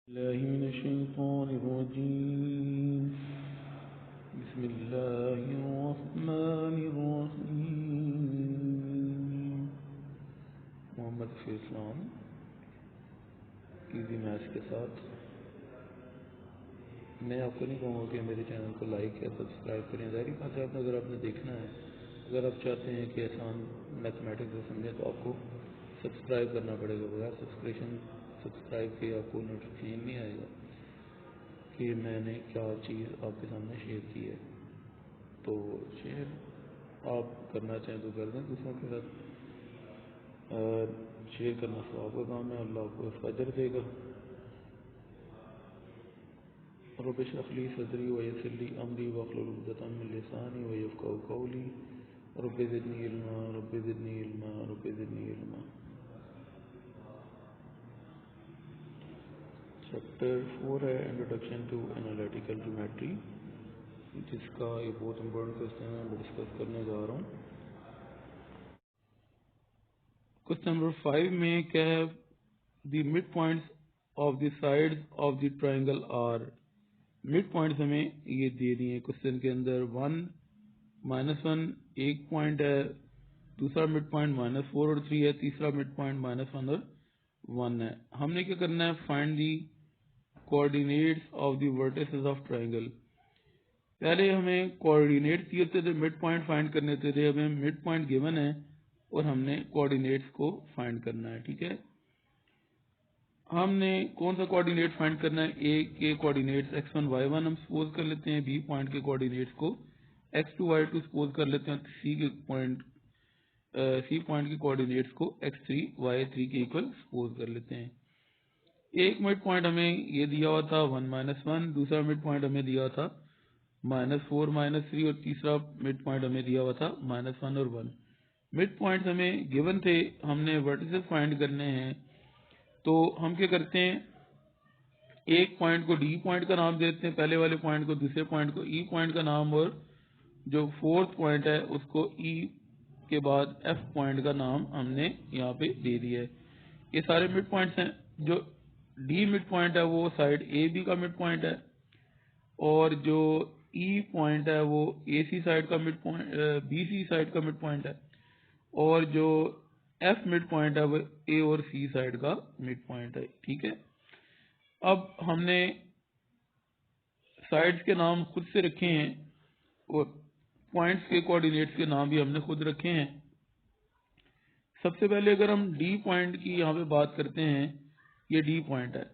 बिस्मिल्लाहिर्रहमानिर्रहीम। बिस्मिल्लाहिर्रहमानिर्रहीम। मोहम्मद इस्लाम easy maths के साथ। मैं आपको नहीं कहूँगा कि मेरे चैनल को लाइक या सब्सक्राइब करें। ज़ाहिर बात है, अगर आपने देखना है, अगर आप चाहते हैं कि आसान मैथमेटिक्स को समझें तो आपको सब्सक्राइब करना पड़ेगा। बगैर सब्सक्राइब के आपको नोटिफिकेशन नहीं आएगा कि मैंने क्या चीज़ आपके सामने शेयर की है। तो शेयर आप करना चाहें तो कर दें दूसरों के साथ। शेयर करना सवाब का काम है, अल्लाह आपको फजर देगा। रब इश्रह ली सदरी वयस्सिर ली अमरी वहलुल उक़दतम मिन लिसानी यफ़क़हू क़ौली रब ज़िदनी इल्मा रब ज़िदनी इल्मा रब ज़िदनी इल्मा। चैप्टर 4 है इंट्रोडक्शन टू एनालिटिकल ज्योमेट्री, जिसका एक बहुत इंपॉर्टेंट क्वेश्चन है मैं डिस्कस करने जा रहा हूँ। क्वेश्चन नंबर 5 में क्या है, the mid points of the sides of the triangle are. Mid points हमें ये दे दिए क्वेश्चन के अंदर। 1 -1 एक पॉइंट है, दूसरा मिड पॉइंट -4 और 3 है, तीसरा मिड पॉइंट -1 और 1 है। हमने क्या करना है, find the coordinates of the vertices of triangle. पहले हमें कोऑर्डिनेट्स दिए थे, मिड पॉइंट फाइंड करने थे। हमें मिड पॉइंट गिवन है और हमने कोऑर्डिनेट्स को फाइंड करना है। ठीक है, हमने कौन सा कोऑर्डिनेट फाइंड करना है, ए के कोऑर्डिनेट्स x1 y1 हम सपोज कर लेते हैं, बी पॉइंट के कोऑर्डिनेट्स को x2 y2 सपोज कर लेते हैं, सी पॉइंट के कोऑर्डिनेट्स को x3 y3 के इक्वल सपोज कर लेते हैं। एक मिड पॉइंट हमें ये दिया हुआ था 1 -1, दूसरा मिड पॉइंट हमें दिया था -4 -3 और तीसरा मिड पॉइंट हमें दिया हुआ था -1 और 1। मिड पॉइंट्स हमें गिवन थे, हमने वर्टिसेस फाइंड करने हैं। तो हम क्या करते हैं, एक पॉइंट को डी पॉइंट का नाम देते हैं, पहले वाले पॉइंट को, दूसरे पॉइंट को ई पॉइंट का नाम, और जो फोर्थ पॉइंट है उसको ई के बाद एफ पॉइंट का नाम हमने यहाँ पे दे दिया है। ये सारे मिड पॉइंट्स हैं। जो डी मिड पॉइंट है वो साइड ए बी का मिड पॉइंट है, और जो ई पॉइंट है वो ए सी साइड का mid point, B C side का मिड पॉइंट है, और जो एफ मिड पॉइंट है वो ए और सी साइड का मिड पॉइंट है। ठीक है, अब हमने साइड्स के नाम खुद से रखे हैं और पॉइंट्स के कोऑर्डिनेट्स के नाम भी हमने खुद रखे हैं। सबसे पहले अगर हम डी पॉइंट की यहाँ पे बात करते हैं, ये डी पॉइंट है।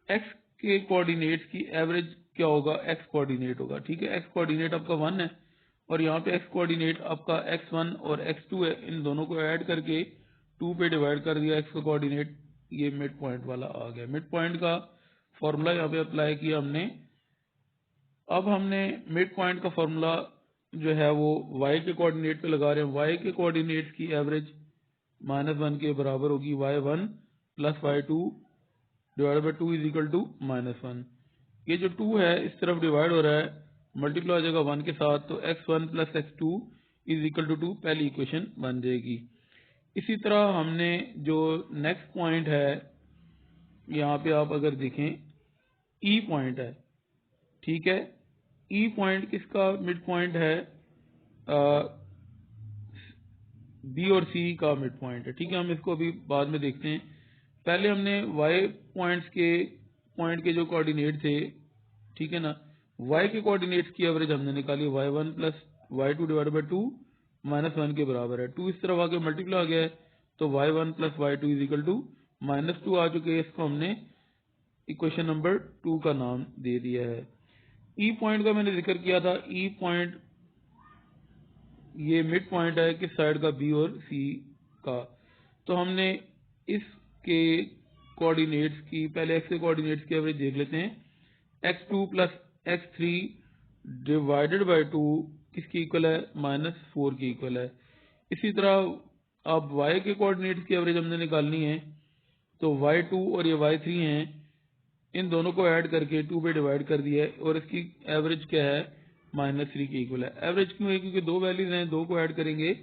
एक्स के कोऑर्डिनेट्स की एवरेज क्या होगा, एक्स कोऑर्डिनेट होगा। ठीक है, एक्स कोऑर्डिनेट आपका 1 है और यहाँ पे एक्स कोऑर्डिनेट आपका x1 और x2 है। इन दोनों को ऐड करके 2 पे डिवाइड कर दिया एक्स का कोऑर्डिनेट, ये मिड पॉइंट वाला आ गया। मिड पॉइंट का फॉर्मूला यहाँ पे अप्लाई किया हमने। अब हमने मिड पॉइंट का फॉर्मूला जो है वो y के कोऑर्डिनेट पे लगा रहे हैं। y के कोऑर्डिनेट्स की एवरेज -1 के बराबर होगी, y1 + y2 divide by 2 is equal to -1। ये जो 2 है इस तरफ डिवाइड हो रहा है, मल्टीप्लाई हो जाएगा 1 के साथ, तो x1 + x2 is equal to 2 पहली इक्वेशन बन जाएगी। इसी तरह हमने जो नेक्स्ट पॉइंट है, यहाँ पे आप अगर देखें ई पॉइंट है। ठीक है, ई पॉइंट किसका मिड पॉइंट है, बी और सी का मिड पॉइंट है। ठीक है, हम इसको अभी बाद में देखते हैं। पहले हमने वाई पॉइंट के जो कोऑर्डिनेट थे, ठीक है ना, वाई के कोऑर्डिनेट्स की एवरेज हमने निकाली, y1 + y2 डिवाइड बाई 2 -1 के बराबर है। 2 इस तरफ आके मल्टीप्लाई आ गया है, तो y1 + y2 is equal to -2 आ चुके हैं। इसको हमने इक्वेशन नंबर 2 का नाम दे दिया है। ई पॉइंट का मैंने जिक्र किया था। ई पॉइंट ये मिड पॉइंट है किस साइड का, बी और सी का। तो हमने इसके कोऑर्डिनेट्स की, पहले एक्स के कोऑर्डिनेट्स की एवरेज देख लेते हैं। x2 + x3 डिवाइडेड बाई 2 किसकी इक्वल है, -4 की इक्वल है। इसी तरह अब y के कोऑर्डिनेट्स की एवरेज हमने निकालनी है, तो y2 और ये y3 हैं, इन दोनों को ऐड करके 2 पे डिवाइड कर दिया है, और इसकी एवरेज क्या है, -3 की इक्वल है। एवरेज क्यों है, क्योंकि दो वैल्यूज हैं, दो को ऐड करेंगे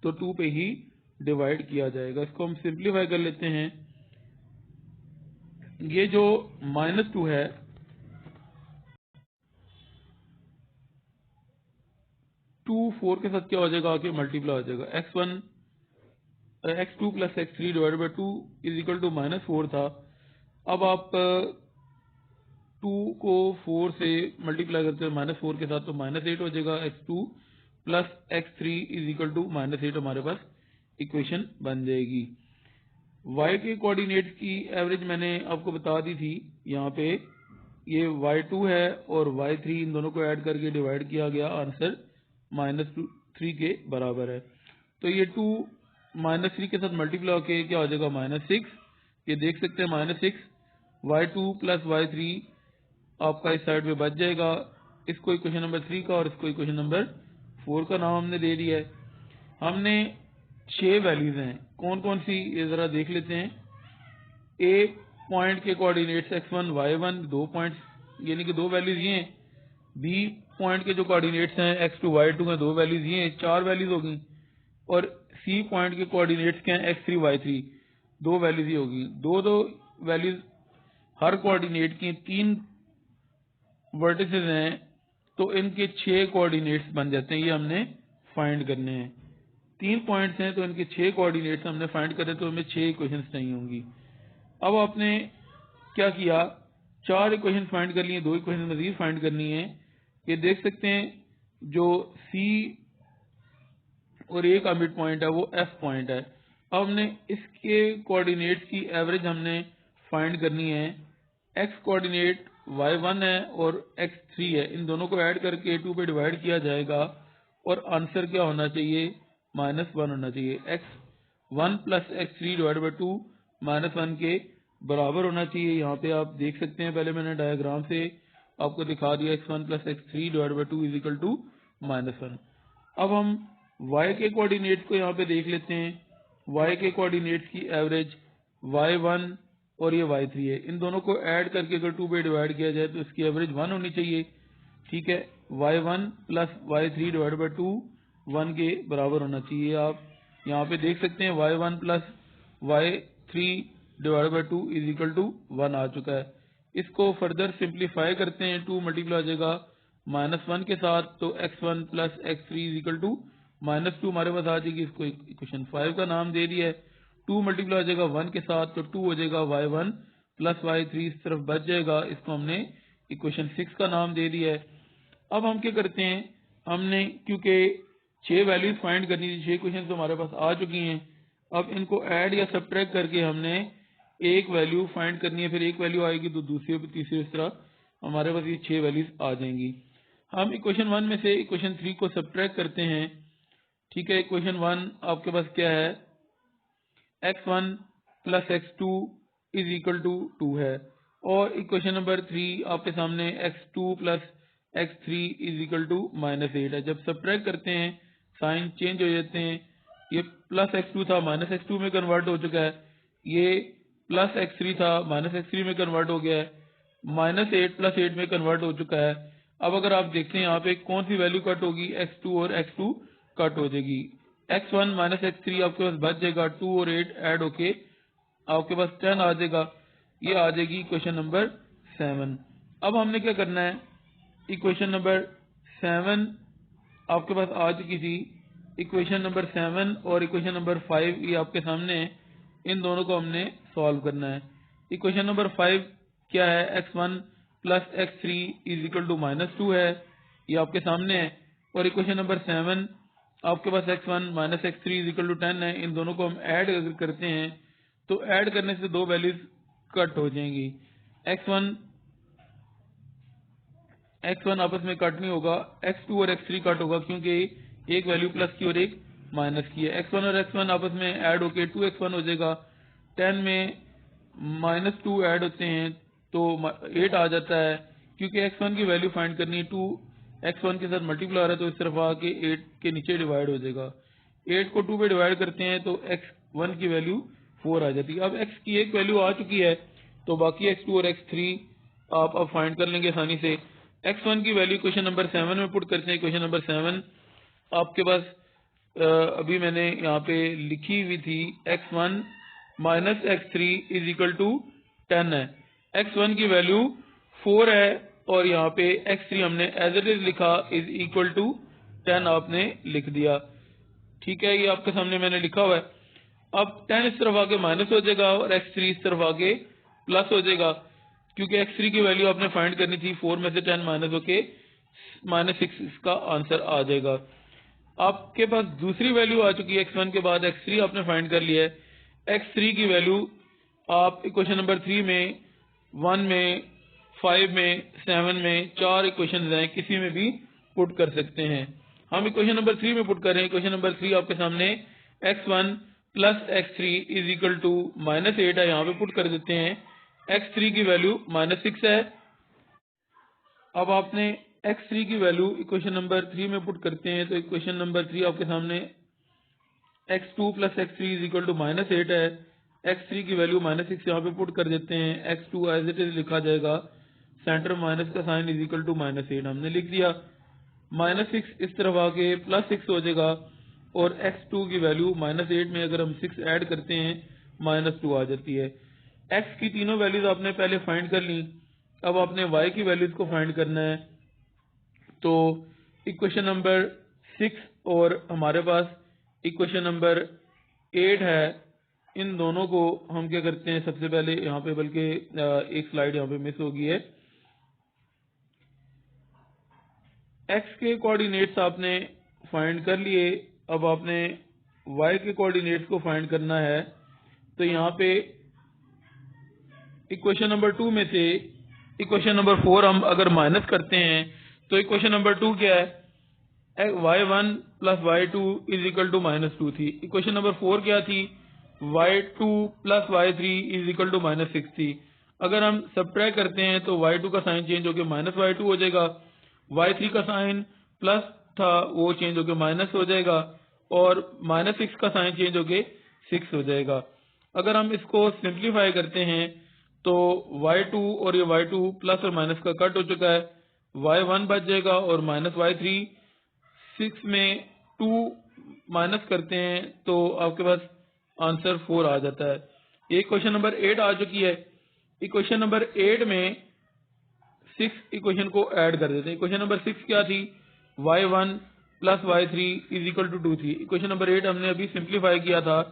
तो 2 पे ही डिवाइड किया जाएगा। इसको हम सिंप्लीफाई कर लेते हैं। ये जो -2 है, 2 4 के साथ क्या हो जाएगा, आके मल्टीप्लाई हो जाएगा। x2 plus x3 divided by 2 is equal to -4 था। अब आप 2 को 4 से मल्टीप्लाई करते हैं -4 के साथ, तो -8 हो जाएगा। x2 plus x3 is equal to -8 हमारे पास इक्वेशन बन जाएगी। y के कोऑर्डिनेट्स की एवरेज मैंने आपको बता दी थी। यहाँ पे ये y2 है और y3, इन दोनों को ऐड करके डिवाइड किया गया, आंसर -3 के बराबर है। तो ये 2 -3 के साथ मल्टीप्लाई होके क्या हो जाएगा, -6। ये देख सकते हैं -6। y2 प्लस y3 आपका इस साइड में बच जाएगा। इसको इक्वेशन नंबर 3 का और इसको इक्वेशन नंबर 4 का नाम हमने दे दिया है। हमने 6 वैल्यूज हैं, कौन कौन सी ये जरा देख लेते हैं। ए पॉइंट के कोऑर्डिनेट्स x1 y1 2 पॉइंट्स यानी कि 2 वैल्यूज ये हैं। बी पॉइंट के जो कोऑर्डिनेट्स हैं x2 y2 हैं 2 वैल्यूज ये हैं, 4 वैल्यूज होगी। और सी पॉइंट के कोऑर्डिनेट्स क्या हैं x3 y3 2 वैल्यूज ही होगी। दो वैल्यूज हर कोऑर्डिनेट की 3 वर्टिसेस हैं, तो इनके 6 कोऑर्डिनेट्स बन जाते हैं। ये हमने फाइंड करने हैं। 3 पॉइंट्स हैं तो इनके 6 कोऑर्डिनेट्स हमने फाइंड करे, तो हमें 6 इक्वेशंस चाहिए होंगी। अब आपने क्या किया, 4 इक्वेशन फाइंड कर लिए, 2 इक्वेशन मजीद फाइंड करनी है। ये देख सकते हैं जो सी और ए का मिड पॉइंट है वो एफ पॉइंट है। अब हमने इसके कोऑर्डिनेट्स की एवरेज हमने फाइंड करनी है। एक्स कोऑर्डिनेट y1 है और x3 है, इन दोनों को ऐड करके 2 पे डिवाइड किया जाएगा और आंसर क्या होना चाहिए, -1 होना चाहिए। x1 plus x3 divide by 2 -1 के बराबर होना चाहिए। यहाँ पे आप देख सकते हैं, पहले मैंने डायग्राम से आपको दिखा दिया, x1 plus x3 divide by 2 is equal to -1। अब हम y के कोऑर्डिनेट्स को यहाँ पे देख लेते हैं। y के कोऑर्डिनेट्स की एवरेज y1 और ये y3 है, इन दोनों को ऐड करके अगर 2 पे डिवाइड किया जाए तो इसकी एवरेज 1 होनी चाहिए। ठीक है, y1 plus y3 divide by 2 1 के बराबर होना चाहिए। आप यहाँ पे देख सकते हैं y1 plus y3 divide by 2 is equal to 1 आ चुका है। इसको फर्दर सिंप्लीफाई करते हैं, 2 मल्टीप्लाई हो जाएगा -1 के साथ, तो x1 plus x3 is equal to -2 हमारे पास आ जाएगी। इसको इक्वेशन 5 का नाम दे दिया है। 2 मल्टीप्लाई हो जाएगा 1 के साथ, तो 2 हो जाएगा y1 प्लस y3 इस तरफ बच जाएगा। इसको हमने इक्वेशन 6 का नाम दे दिया है। अब हम क्या करते हैं, हमने क्योंकि 6 वैल्यूज फाइंड करनी थी, 6 क्वेश्चन तो हमारे पास आ चुकी हैं। अब इनको ऐड या सब्ट्रैक्ट करके हमने एक वैल्यू फाइंड करनी है, फिर एक वैल्यू आएगी तो दूसरी फिर तीसरी, इस तरह हमारे पास ये 6 वैल्यूज आ जाएंगी। हम इक्वेशन 1 में से इक्वेशन 3 को सब्ट्रैक्ट करते हैं। ठीक है, इक्वेशन 1 आपके पास क्या है, x1 plus x2 is equal to 2 है, और इक्वेशन नंबर 3 आपके सामने x2 plus x3 is equal to -8 है। जब सब्ट्रैक्ट करते हैं साइन चेंज हो जाते हैं, ये प्लस x2 था -x2 में कन्वर्ट हो चुका है, ये प्लस x3 था -x3 में कन्वर्ट हो गया है, -8 प्लस 8 में कन्वर्ट हो चुका है। अब अगर आप देखते हैं यहाँ पे कौन सी वैल्यू कट होगी, x2 और x2 कट हो जाएगी। x1 माइनस x3 आपके पास बच जाएगा, 2 और 8 ऐड होके आपके पास 10 आ जाएगा। ये आ जाएगी इक्वेशन नंबर 7। अब हमने क्या करना है, इक्वेशन नंबर 7 आपके पास आ चुकी थी। इक्वेशन नंबर 7 और इक्वेशन नंबर 5 ये आपके सामने है, इन दोनों को हमने सॉल्व करना है। इक्वेशन नंबर 5 क्या है, x1 plus x3 is equal to -2 है, ये आपके सामने है। और इक्वेशन नंबर 7 आपके पास x1 minus x3 is equal to 10 है। इन दोनों को हम ऐड अगर करते हैं तो ऐड करने से दो वैल्यूज कट हो जाएंगी। x1 आपस में कट नहीं होगा, x2 और x3 कट होगा क्योंकि एक वैल्यू प्लस की और एक माइनस की है। x1 और x1 आपस में ऐड होके 2x1 हो जाएगा। 10 में -2 ऐड होते हैं तो 8 आ जाता है। क्योंकि x1 की वैल्यू फाइंड करनी है, 2 x1 के साथ मल्टीप्लाई हो रहा है तो इस तरफ आके 8 के नीचे डिवाइड हो जाएगा। 8 को 2 पे डिवाइड करते हैं तो x1 की वैल्यू 4 आ जाती है। अब x की एक वैल्यू आ चुकी है तो बाकी x2 और x3 आप अब फाइंड कर लेंगे आसानी से। x1 की वैल्यू क्वेश्चन नंबर 7 में पुट करते हैं। क्वेश्चन नंबर 7 आपके पास अभी मैंने यहाँ पे लिखी हुई थी, x1 minus x3 is equal to 10 है। x1 की वैल्यू 4 है और यहाँ पे x3 हमने एज इट इज लिखा इज इक्वल टू 10 आपने लिख दिया। ठीक है, ये आपके सामने मैंने लिखा हुआ है। अब 10 इस तरफ आके माइनस हो जाएगा और x3 इस तरफ आके प्लस हो जाएगा, क्योंकि x3 की वैल्यू आपने फाइंड करनी थी। 4 में से 10 माइनस होके -6 इसका आंसर आ जाएगा। आपके पास दूसरी वैल्यू आ चुकी है x1 के बाद x3 आपने फाइंड कर लिया है। x3 की वैल्यू आप इक्वेशन नंबर 3 में, 1 में, 5 में, 7 में, 4 इक्वेशन हैं, किसी में भी पुट कर सकते हैं। हम इक्वेशन नंबर 3 में पुट कर रहे हैं। इक्वेशन नंबर 3 आपके सामने x1 plus x3 is equal to -8 है, यहाँ पे पुट कर देते हैं। x3 की वैल्यू -6 है। अब आपने x3 की वैल्यू इक्वेशन नंबर 3 में पुट करते हैं, तो इक्वेशन नंबर 3 आपके सामने x2 plus x3 is equal to -8 है। x3 की वैल्यू -6 यहाँ पे पुट कर देते हैं। x2 एज इट इज लिखा जाएगा, सेंटर माइनस का साइन इज इक्वल टू -8 हमने लिख दिया। -6 इस तरफ आके +6 हो जाएगा और x2 की वैल्यू -8 में अगर हम 6 ऐड करते हैं -2 आ जाती है। x की तीनों वैल्यूज आपने पहले फाइंड कर ली। अब आपने y की वैल्यूज को फाइंड करना है। तो इक्वेशन नंबर 6 और हमारे पास इक्वेशन नंबर 8 है, इन दोनों को हम क्या करते हैं, सबसे पहले यहाँ पे, बल्कि एक स्लाइड यहाँ पे मिस हो गई है। x के कोऑर्डिनेट्स आपने फाइंड कर लिए, अब आपने y के कोऑर्डिनेट्स को फाइंड करना है। तो यहाँ पे इक्वेशन नंबर 2 में से इक्वेशन नंबर 4 हम अगर माइनस करते हैं तो इक्वेशन नंबर 2 क्या है, y1 plus y2 is equal to -2 थी। इक्वेशन नंबर 4 क्या थी, y2 plus y3 is equal to -6 थी। अगर हम सब्ट्रैक्ट करते हैं तो y2 का साइन चेंज होकर -y2 हो जाएगा, y3 का साइन प्लस था वो चेंज होकर माइनस हो जाएगा और -6 का साइन चेंज होकर 6 हो जाएगा। अगर हम इसको सिंप्लीफाई करते हैं तो y2 और ये y2 प्लस और माइनस का कट हो चुका है, y1 बच जाएगा और -y3। 6 में 2 माइनस करते हैं तो आपके पास आंसर 4 आ जाता है। ये क्वेश्चन नंबर 8 आ चुकी है। इक्वेशन नंबर 8 में 6 इक्वेशन को ऐड कर देते हैं। इक्वेशन नंबर 6 क्या थी, y1 plus y3 is equal to 2 थी। इक्वेशन नंबर 8 हमने अभी सिंप्लीफाई किया था,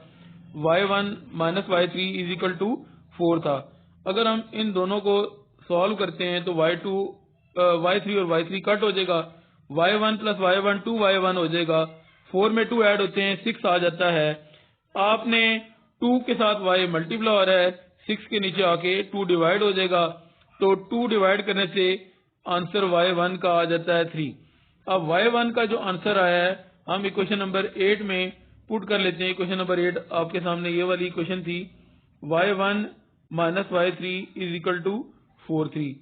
y1 minus y3 is equal to 4 था। अगर हम इन दोनों को सॉल्व करते हैं तो y3 और y3 कट हो जाएगा, y1 प्लस y1 2y1 हो जाएगा। 4 में 2 ऐड होते हैं 6 आ जाता है। आपने 2 के साथ y मल्टीप्लाई हो रहा है, 6 के नीचे आके 2 डिवाइड हो जाएगा, तो 2 डिवाइड करने से आंसर y1 का आ जाता है 3। अब y1 का जो आंसर आया है हम इक्वेशन नंबर 8 में पुट कर लेते हैं। इक्वेशन नंबर 8 आपके सामने ये वाली इक्वेशन थी, y1 minus y3 is equal to 4-3।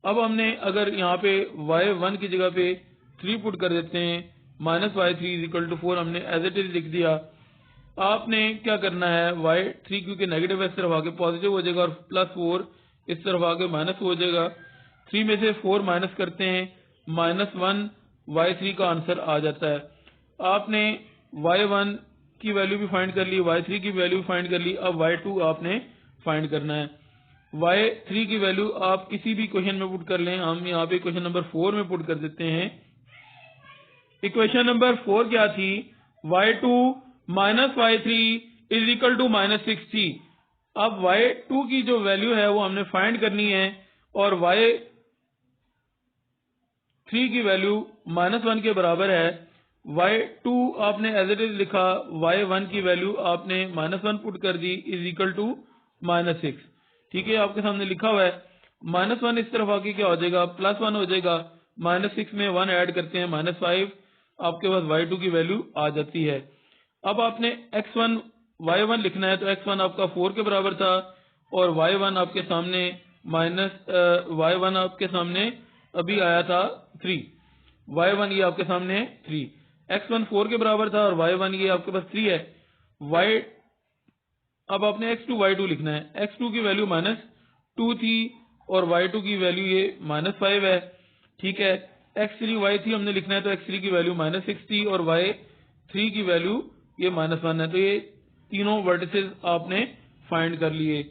अब हमने अगर यहाँ पे y1 की जगह पे 3 पुट कर देते हैं, -y3 इज इक्वल टू 4 हमने एज इट इज लिख दिया। आपने क्या करना है, y3 क्योंकि नेगेटिव है इस तरफ आके पॉजिटिव हो जाएगा और +4 इस तरफ आके माइनस हो जाएगा। 3 में से 4 माइनस करते हैं, -1 y3 का आंसर आ जाता है। आपने y1 की वैल्यू भी फाइंड कर ली, y3 की वैल्यू भी फाइंड कर ली। अब y2 आपने फाइंड करना है। y3 की वैल्यू आप किसी भी क्वेश्चन में पुट कर लें, हम यहाँ पे क्वेश्चन नंबर 4 में पुट कर देते हैं। इक्वेशन नंबर 4 क्या थी, y2 minus y3 is equal to -6 थी। अब y2 की जो वैल्यू है वो हमने फाइंड करनी है और y3 की वैल्यू -1 के बराबर है। y2 आपने एज इट इज लिखा, y1 की वैल्यू आपने -1 पुट कर दी इज इक्वल टू -6। ठीक है, आपके सामने लिखा हुआ है। -1 इस तरफ आके क्या हो जाएगा, +1 हो जाएगा। -6 में 1 ऐड करते हैं, -5, आपके पास y2 की वैल्यू आ जाती है। अब आपने x1 y1 लिखना है, तो x1 आपका 4 के बराबर था और y1 आपके सामने y1 आपके सामने अभी आया था 3, y1 ये आपके सामने 3। x1 4 के बराबर था और y1 ये आपके पास 3 है। अब आपने x2 y2 लिखना है। x2 की वैल्यू -2 थी और y2 की वैल्यू ये -5 है। ठीक है, x3 y3 हमने लिखना है, तो x3 की वैल्यू -6 थी और y3 की वैल्यू ये -1 है। तो ये तीनों वर्टिसेस आपने फाइंड कर लिए।